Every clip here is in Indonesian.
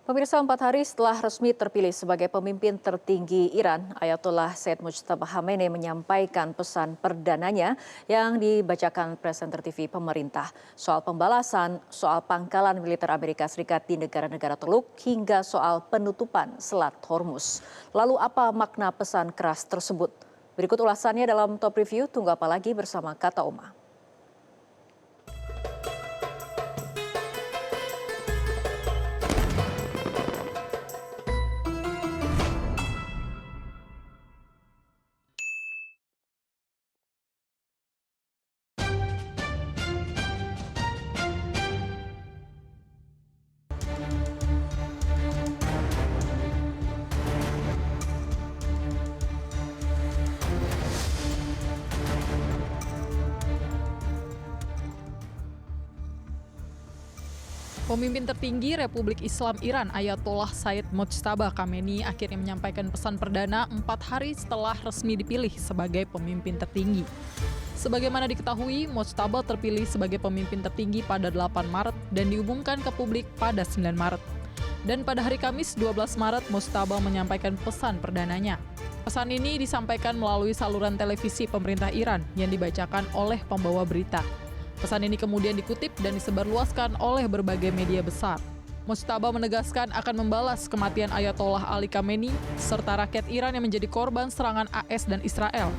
Pemirsa, 4 hari setelah resmi terpilih sebagai pemimpin tertinggi Iran, Ayatollah Said Mujtaba Khamenei menyampaikan pesan perdananya yang dibacakan presenter TV pemerintah soal pembalasan, soal pangkalan militer Amerika Serikat di negara-negara Teluk, hingga soal penutupan Selat Hormuz. Lalu apa makna pesan keras tersebut? Berikut ulasannya dalam Top Review, tunggu apa lagi bersama Kata Oma. Pemimpin tertinggi Republik Islam Iran Ayatollah Said Mojtaba Khamenei akhirnya menyampaikan pesan perdana 4 hari setelah resmi dipilih sebagai pemimpin tertinggi. Sebagaimana diketahui, Mojtaba terpilih sebagai pemimpin tertinggi pada 8 Maret dan diumumkan ke publik pada 9 Maret. Dan pada hari Kamis 12 Maret, Mojtaba menyampaikan pesan perdananya. Pesan ini disampaikan melalui saluran televisi pemerintah Iran yang dibacakan oleh pembawa berita. Pesan ini kemudian dikutip dan disebarluaskan oleh berbagai media besar. Mojtaba menegaskan akan membalas kematian Ayatollah Ali Khamenei serta rakyat Iran yang menjadi korban serangan AS dan Israel.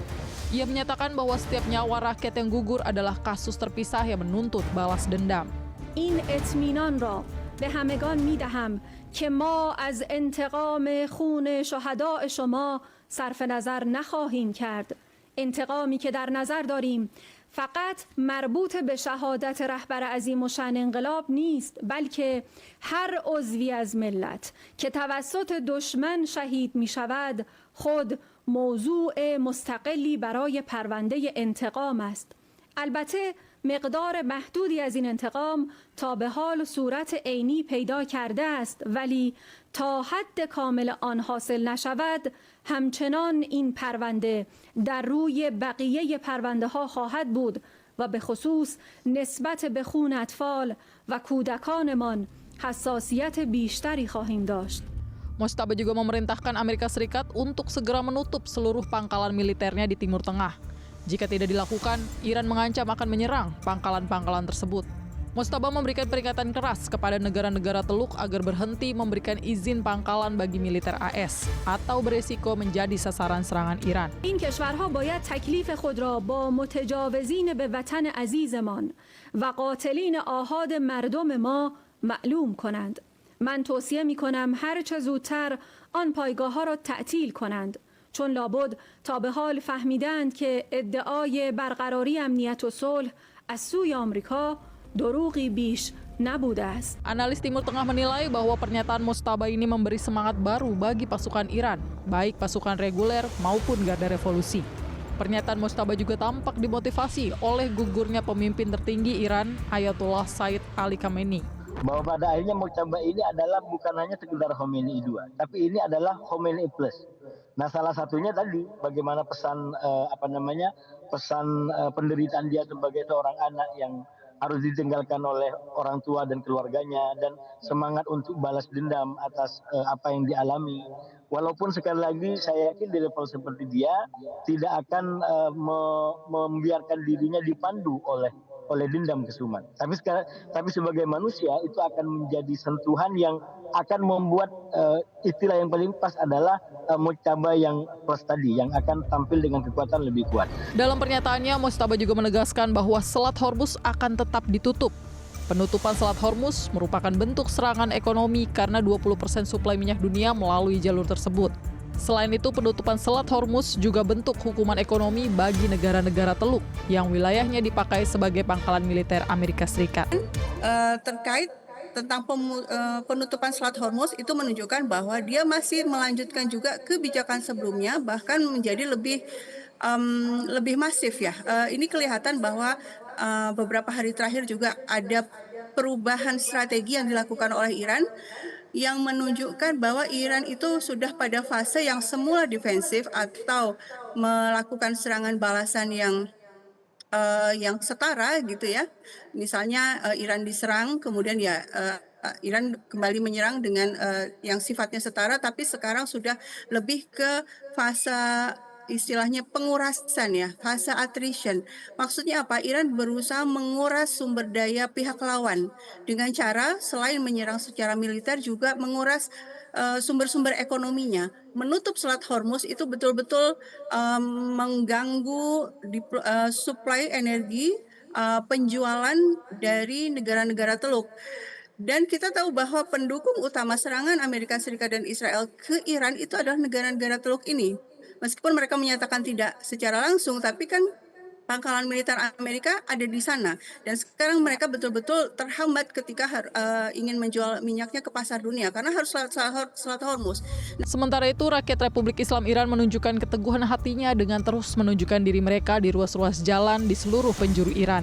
Ia menyatakan bahwa setiap nyawa rakyat yang gugur adalah kasus terpisah yang menuntut balas dendam. این اطمینان را به همگان می‌دهم که ما از انتقام خون شهداء شما صرف نظر نخواهیم کرد. انتقامی که در نظر داریم فقط مربوط به شهادت رهبر عظیم الشأن انقلاب نیست، بلکه هر عضوی از ملت که توسط دشمن شهید می شود خود موضوع مستقلی برای پرونده انتقام است. البته مقدار محدودی از این انتقام تا به حال صورت عینی پیدا کرده است، ولی تا حد کامل آن حاصل نشود همچنان این پرونده در روی بقیه پرونده ها خواهد بود و به خصوص نسبت به خون اطفال و کودکانمان حساسیت بیشتری خواهیم داشت. Mojtaba juga memerintahkan Amerika Serikat untuk segera menutup seluruh pangkalan militernya di Timur Tengah. Jika tidak dilakukan, Iran mengancam akan menyerang pangkalan-pangkalan tersebut. Mojtaba memberikan peringatan keras kepada negara-negara Teluk agar berhenti memberikan izin pangkalan bagi militer AS atau beresiko menjadi sasaran serangan Iran. این کشورها باید تکلیف خود را با متجاوزین به وطن عزیزمان و قاتلین آحاد مردم ما معلوم کنند. من توصیه می کنم هر چه زودتر آن پایگاه ها را تعطیل کنند، چون لابد تا به حال فهمیدند که ادعای برقراری امنیت و صلح از سوی آمریکا دروغی بیش نبوده است. Analis Timur Tengah menilai bahwa pernyataan Mojtaba ini memberi semangat baru bagi pasukan Iran, baik pasukan reguler maupun garda revolusi. Pernyataan Mojtaba juga tampak dimotivasi oleh gugurnya pemimpin tertinggi Iran, Ayatollah Said Ali Khamenei. Bahwa pada akhirnya Mojtaba ini adalah bukan hanya sekedar Khomeini 2, tapi ini adalah Khomeini plus. Nah, salah satunya tadi bagaimana pesan penderitaan dia sebagai seorang anak yang harus ditinggalkan oleh orang tua dan keluarganya, dan semangat untuk balas dendam atas apa yang dialami. Walaupun sekali lagi saya yakin di level seperti dia tidak akan membiarkan dirinya dipandu oleh dendam kesumat. Tapi sebagai manusia itu akan menjadi sentuhan yang akan membuat istilah yang paling pas adalah Mojtaba yang plus tadi, yang akan tampil dengan kekuatan lebih kuat. Dalam pernyataannya, Mojtaba juga menegaskan bahwa Selat Hormuz akan tetap ditutup. Penutupan Selat Hormuz merupakan bentuk serangan ekonomi karena 20% suplai minyak dunia melalui jalur tersebut. Selain itu, penutupan Selat Hormuz juga bentuk hukuman ekonomi bagi negara-negara Teluk yang wilayahnya dipakai sebagai pangkalan militer Amerika Serikat. Terkait tentang penutupan Selat Hormuz itu menunjukkan bahwa dia masih melanjutkan juga kebijakan sebelumnya, bahkan menjadi lebih masif ya. Ini kelihatan bahwa beberapa hari terakhir juga ada perubahan strategi yang dilakukan oleh Iran yang menunjukkan bahwa Iran itu sudah pada fase yang semula defensif atau melakukan serangan balasan yang setara gitu ya. Misalnya Iran diserang, kemudian ya Iran kembali menyerang dengan yang sifatnya setara, tapi sekarang sudah lebih ke fase istilahnya pengurasan ya, fase attrition. Maksudnya apa? Iran berusaha menguras sumber daya pihak lawan dengan cara selain menyerang secara militer juga menguras sumber-sumber ekonominya. Menutup Selat Hormuz itu betul-betul mengganggu suplai energi, penjualan dari negara-negara Teluk. Dan kita tahu bahwa pendukung utama serangan Amerika Serikat dan Israel ke Iran itu adalah negara-negara Teluk ini. Meskipun mereka menyatakan tidak secara langsung, tapi kan pangkalan militer Amerika ada di sana. Dan sekarang mereka betul-betul terhambat ketika ingin menjual minyaknya ke pasar dunia karena harus Selat Hormuz. Sementara itu, rakyat Republik Islam Iran menunjukkan keteguhan hatinya dengan terus menunjukkan diri mereka di ruas-ruas jalan di seluruh penjuru Iran.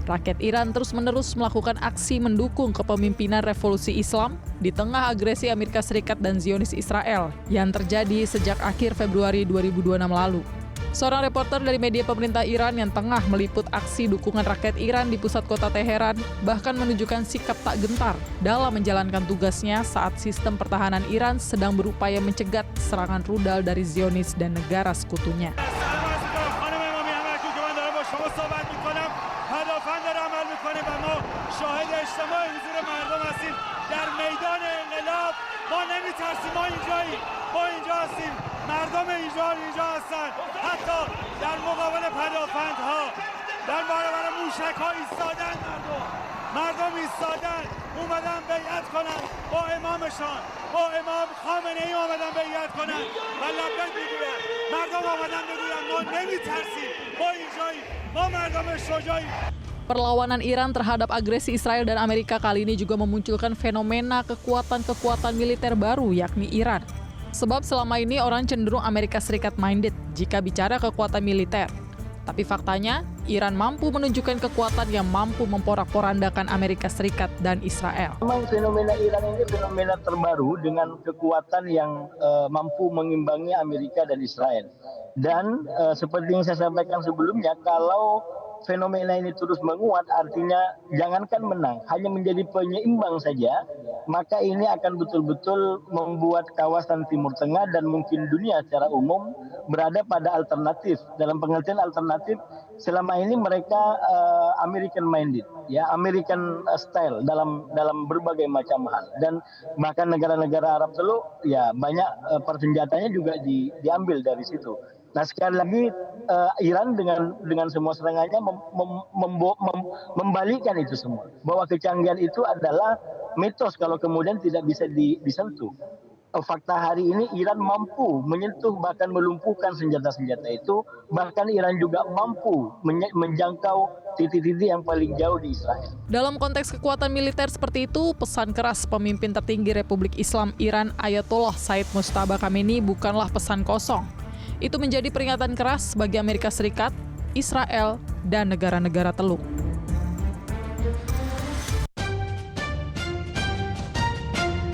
Rakyat Iran terus-menerus melakukan aksi mendukung kepemimpinan revolusi Islam di tengah agresi Amerika Serikat dan Zionis Israel yang terjadi sejak akhir Februari 2026 lalu. Seorang reporter dari media pemerintah Iran yang tengah meliput aksi dukungan rakyat Iran di pusat kota Teheran bahkan menunjukkan sikap tak gentar dalam menjalankan tugasnya saat sistem pertahanan Iran sedang berupaya mencegat serangan rudal dari Zionis dan negara sekutunya. مردم ایران اینجا هستن، حتی در مقابل پدافندها در برابر موشک‌ها ایستادن، مردم ایستادن، اومدن بیعت کنن با امامشان، با امام خامنه ای اومدن بیعت کنن و لبیک میگوین. مردم اومدن بگوین ما نمیترسیم، ما اینجاییم، ما مردم شجاعیم. Perlawanan Iran terhadap agresi Israel dan Amerika kali ini juga memunculkan fenomena kekuatan-kekuatan militer baru, yakni Iran. Sebab selama ini orang cenderung Amerika Serikat minded jika bicara kekuatan militer. Tapi faktanya, Iran mampu menunjukkan kekuatan yang mampu memporak-porandakan Amerika Serikat dan Israel. Memang fenomena Iran ini fenomena terbaru dengan kekuatan yang mampu mengimbangi Amerika dan Israel. Dan seperti yang saya sampaikan sebelumnya, kalau fenomena ini terus menguat, artinya jangankan menang, hanya menjadi penyeimbang saja, maka ini akan betul-betul membuat kawasan Timur Tengah dan mungkin dunia secara umum berada pada alternatif. Dalam pengertian alternatif, selama ini mereka American minded, ya, American style dalam berbagai macam hal. Dan bahkan negara-negara Arab Teluk, ya banyak persenjatanya juga diambil dari situ. Nah, sekali lagi Iran dengan semua serangannya membalikkan itu semua. Bahwa kecanggihan itu adalah mitos kalau kemudian tidak bisa disentuh. Fakta hari ini Iran mampu menyentuh bahkan melumpuhkan senjata-senjata itu. Bahkan Iran juga mampu menjangkau titik-titik yang paling jauh di Israel. Dalam konteks kekuatan militer seperti itu, pesan keras pemimpin tertinggi Republik Islam Iran Ayatollah Said Mojtaba Khamenei bukanlah pesan kosong. Itu menjadi peringatan keras bagi Amerika Serikat, Israel, dan negara-negara Teluk.